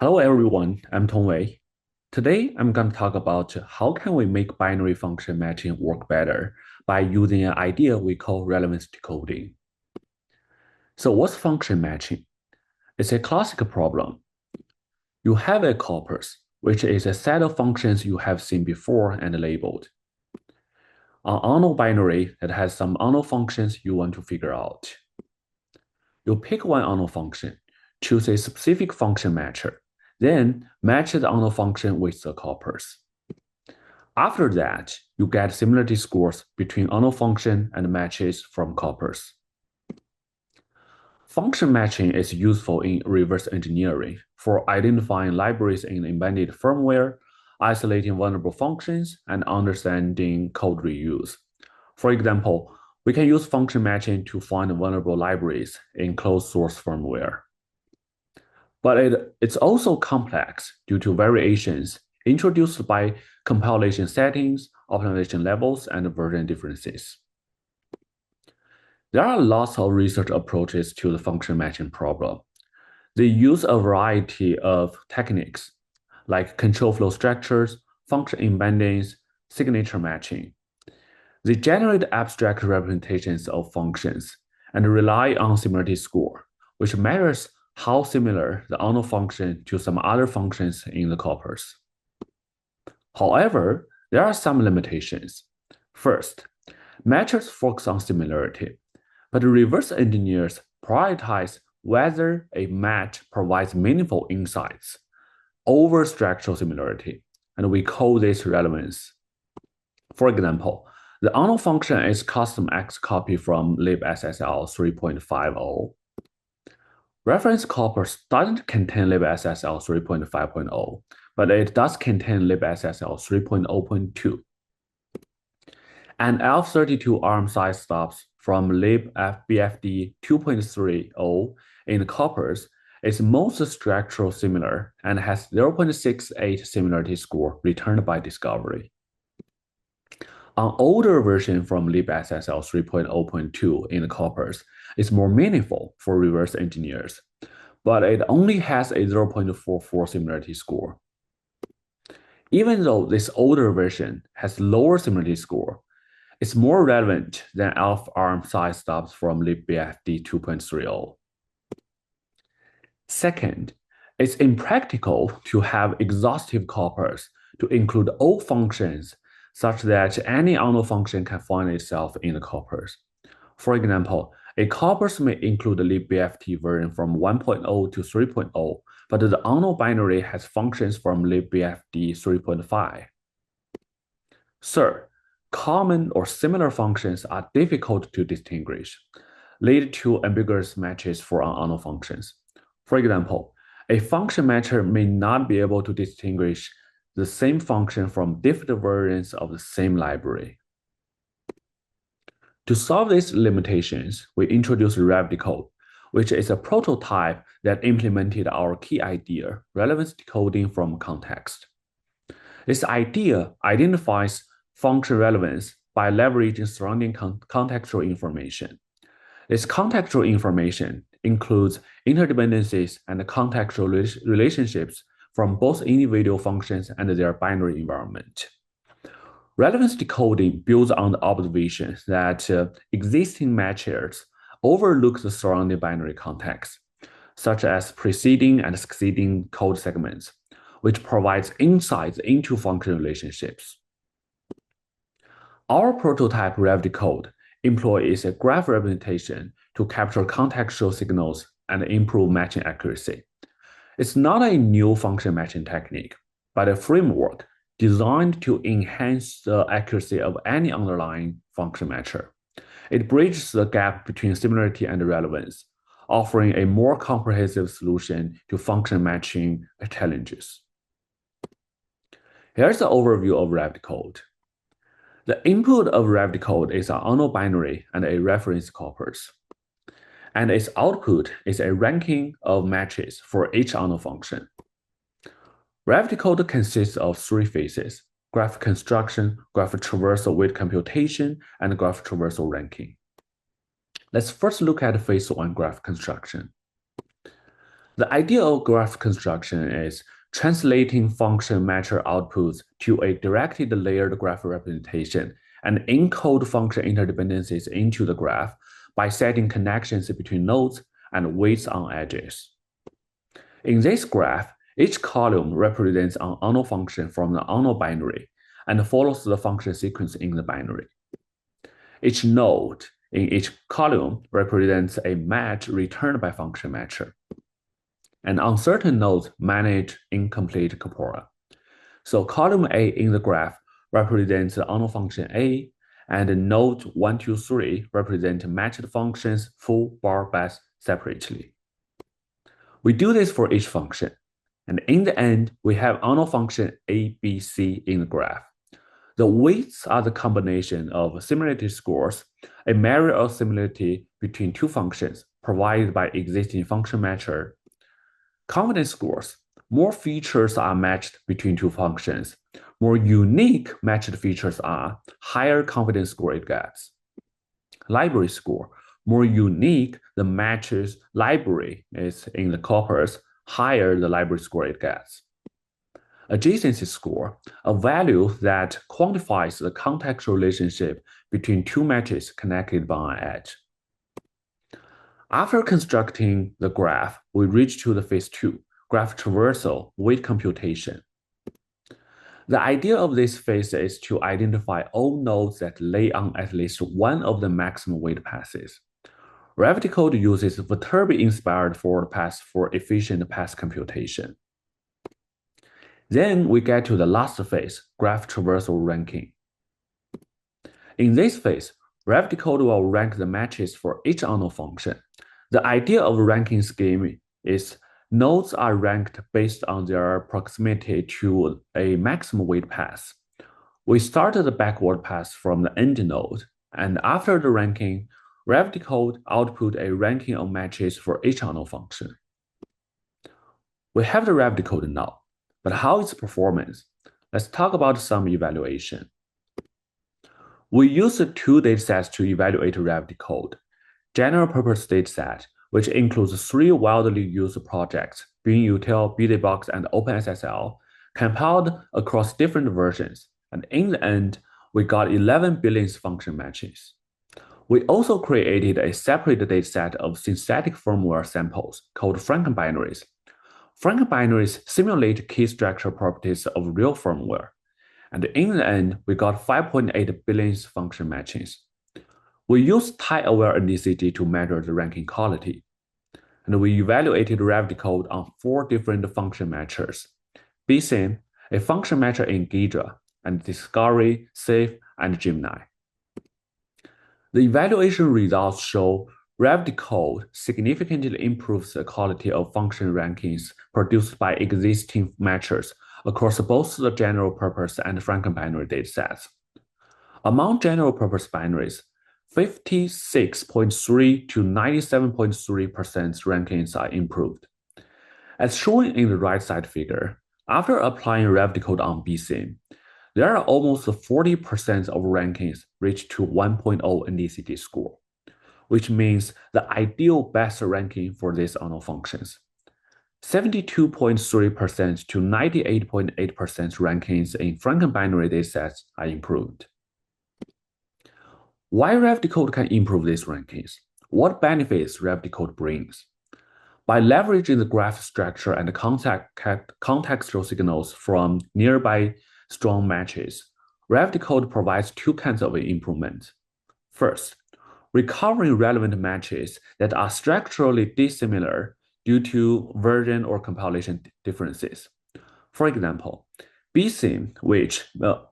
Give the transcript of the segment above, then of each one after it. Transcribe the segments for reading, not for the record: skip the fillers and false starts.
Hello everyone, I'm Tongwei. Today I'm going to talk about how can we make binary function matching work better by using an idea we call relevance decoding. So what's function matching? It's a classic problem. You have a corpus, which is a set of functions you have seen before and labeled. An unknown binary that has some unknown functions you want to figure out. You pick one unknown function, choose a specific function matcher, then match the unknown function with the corpus. After that, you get similarity scores between unknown function and matches from corpus. Function matching is useful in reverse engineering for identifying libraries in embedded firmware, isolating vulnerable functions, and understanding code reuse. For example, we can use function matching to find vulnerable libraries in closed source firmware. But it's also complex due to variations introduced by compilation settings, optimization levels, and version differences. There are lots of research approaches to the function matching problem. They use a variety of techniques like control flow structures, function embeddings, signature matching. They generate abstract representations of functions and rely on similarity score, which measures how similar the unknown function to some other functions in the corpus. However, there are some limitations. First, matchers focus on similarity, but reverse engineers prioritize whether a match provides meaningful insights over structural similarity, and we call this relevance. For example, the unknown function is custom X copy from libSSL 3.50. Reference corpus doesn't contain libSSL 3.5.0, but it does contain libSSL 3.0.2. And F32 arm size stops from libBFD 2.30 in the corpus is most structural similar and has 0.68 similarity score returned by discovery. An older version from libSSL 3.0.2 in the corpus is more meaningful for reverse engineers, but it only has a 0.44 similarity score. Even though this older version has lower similarity score, it's more relevant than ELF arm size stubs from libBFD 2.30. Second, it's impractical to have exhaustive corpus to include all functions such that any unknown function can find itself in the corpus. For example, a corpus may include the libBFT version from 1.0 to 3.0, but the unknown binary has functions from libBFD 3.5. Third, common or similar functions are difficult to distinguish, lead to ambiguous matches for unknown functions. For example, a function matcher may not be able to distinguish the same function from different versions of the same library. To solve these limitations, we introduced REVDECODE, which is a prototype that implemented our key idea, relevance decoding from context. This idea identifies function relevance by leveraging surrounding contextual information. This contextual information includes interdependencies and contextual relationships from both individual functions and their binary environment. Relevance decoding builds on the observation that existing matchers overlook the surrounding binary context, such as preceding and succeeding code segments, which provides insights into function relationships. Our prototype REVDECODE employs a graph representation to capture contextual signals and improve matching accuracy. It's not a new function matching technique, but a framework designed to enhance the accuracy of any underlying function matcher. It bridges the gap between similarity and relevance, offering a more comprehensive solution to function matching challenges. Here's the overview of REVDECODE. The input of REVDECODE is an unknown binary and a reference corpus. And its output is a ranking of matches for each unknown function. REVDECODE consists of three phases: graph construction, graph traversal weight computation, and graph traversal ranking. Let's first look at phase one graph construction. The idea of graph construction is translating function matcher outputs to a directed layered graph representation and encode function interdependencies into the graph by setting connections between nodes and weights on edges. In this graph, each column represents an unknown function from the unknown binary and follows the function sequence in the binary. Each node in each column represents a match returned by function matcher. And uncertain nodes manage incomplete corpora. So column A in the graph represents the unknown function A, and node 1, 2, 3 represent matched functions full, bar, best separately. We do this for each function, and in the end, we have unknown function A, B, C in the graph. The weights are the combination of similarity scores, a measure of similarity between two functions provided by existing function matcher. Confidence scores, more features are matched between two functions. More unique matched features are, higher confidence score it gets. Library score, more unique the matches library is in the corpus, higher the library score it gets. Adjacency score, a value that quantifies the contextual relationship between two matches connected by an edge. After constructing the graph, we reach to the phase 2, graph traversal, weight computation. The idea of this phase is to identify all nodes that lay on at least one of the maximum weight passes. REVDECODE uses Viterbi-inspired forward pass for efficient pass computation. Then we get to the last phase, graph traversal ranking. In this phase, REVDECODE will rank the matches for each unknown function. The idea of ranking scheme is nodes are ranked based on their proximity to a maximum weight pass. We started the backward pass from the end node, and after the ranking, REVDECODE output a ranking of matches for each unknown function. We have the REVDECODE now, but how is performance? Let's talk about some evaluation. We use two datasets to evaluate REVDECODE. General purpose dataset, which includes 3 widely used projects, BinUtil, BDBox, and OpenSSL, compiled across different versions, and in the end, we got 11 billion function matches. We also created a separate dataset of synthetic firmware samples called Frankenbinaries. Frankenbinaries simulate key structure properties of real firmware, and in the end, we got 5.8 billion function matches. We use type-aware NDCG to measure the ranking quality, and we evaluated REVDECODE on 4 different function matchers: BSIM, a function matcher in Ghidra, and Discovery, Safe, and Gemini. The evaluation results show REVDECODE significantly improves the quality of function rankings produced by existing matchers across both the general purpose and Frankenbinary datasets. Among general purpose binaries, 56.3 to 97.3% rankings are improved. As shown in the right side figure, after applying REVDECODE on BSIM, there are almost 40% of rankings reach to 1.0 NDCG score, which means the ideal best ranking for these unknown functions. 72.3% to 98.8% rankings in Frankenbinary datasets are improved. Why REVDECODE can improve these rankings? What benefits REVDECODE brings? By leveraging the graph structure and contextual signals from nearby strong matches, REVDECODE provides 2 kinds of improvement. First, recovering relevant matches that are structurally dissimilar due to version or compilation differences. For example, BSIM, which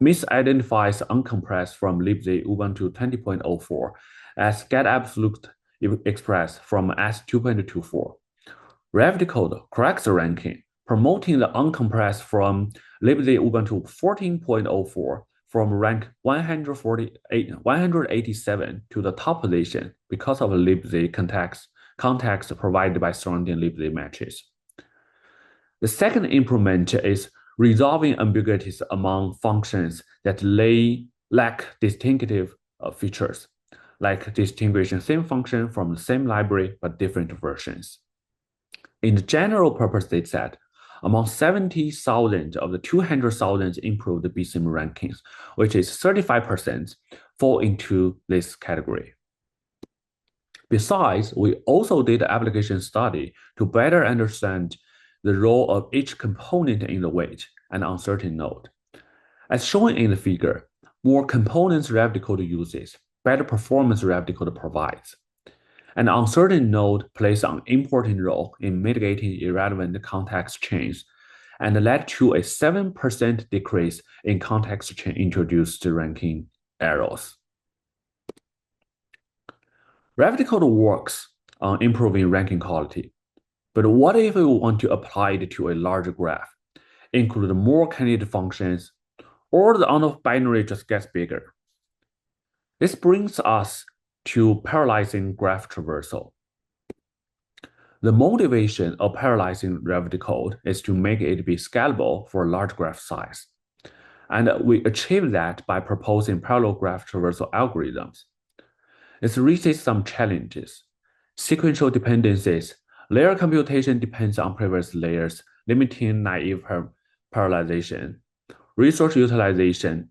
misidentifies uncompressed from libc Ubuntu 20.04 as getAbsolute express from S2.24. REVDECODE corrects the ranking, promoting the uncompressed from libc Ubuntu 14.04 from rank 187 to the top position because of libc context provided by surrounding libc matches. The second improvement is resolving ambiguities among functions that lack distinctive features, like distinguishing same function from the same library but different versions. In the general purpose dataset, among 70,000 of the 200,000 improved BSIM rankings, which is 35%, fall into this category. Besides, we also did an application study to better understand the role of each component in the weight and uncertain node. As shown in the figure, more components REVDECODE uses, better performance REVDECODE provides. An uncertain node plays an important role in mitigating irrelevant context change and led to a 7% decrease in context chain introduced ranking errors. REVDECODE works on improving ranking quality, but what if we want to apply it to a larger graph, include more candidate functions, or the amount of binary just gets bigger? This brings us to parallelizing graph traversal. The motivation of parallelizing REVDECODE is to make it be scalable for a large graph size. And we achieve that by proposing parallel graph traversal algorithms. It raises some challenges. Sequential dependencies, layer computation depends on previous layers, limiting naive parallelization. Resource utilization,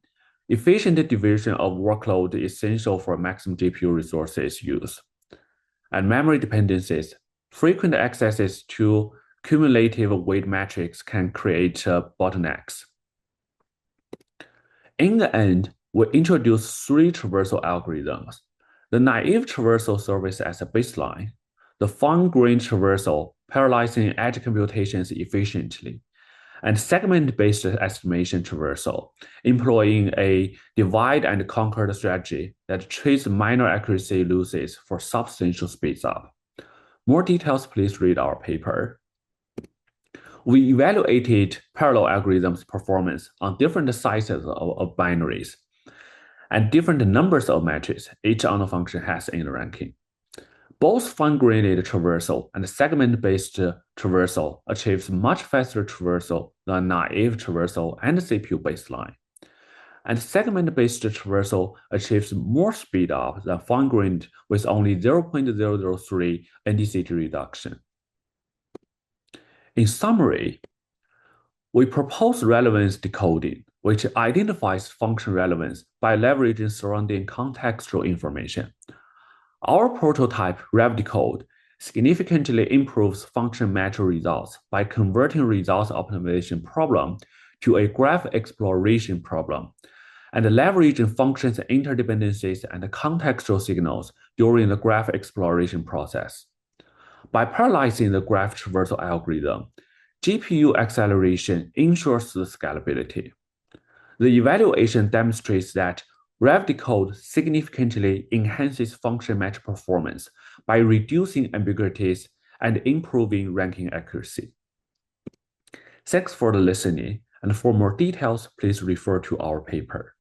efficient division of workload is essential for maximum GPU resources use. And memory dependencies, frequent accesses to cumulative weight metrics can create bottlenecks. In the end, we introduce 3 traversal algorithms. The naive traversal serves as a baseline. The fine-grained traversal parallelizing edge computations efficiently, and segment-based estimation traversal, employing a divide and conquer strategy that trades minor accuracy losses for substantial speeds up. More details, please read our paper. We evaluated parallel algorithms' performance on different sizes of binaries and different numbers of matches each on function has in the ranking. Both fine-grained traversal and segment-based traversal achieves much faster traversal than naive traversal and CPU baseline. And segment-based traversal achieves more speed up than fine-grained with only 0.003 NDCT reduction. In summary, we propose relevance decoding, which identifies function relevance by leveraging surrounding contextual information. Our prototype REVDECODE significantly improves function match results by converting results optimization problem to a graph exploration problem and leveraging functions interdependencies and contextual signals during the graph exploration process. By parallelizing the graph traversal algorithm, GPU acceleration ensures the scalability. The evaluation demonstrates that REVDECODE significantly enhances function match performance by reducing ambiguities and improving ranking accuracy. Thanks for the listening, and for more details, please refer to our paper.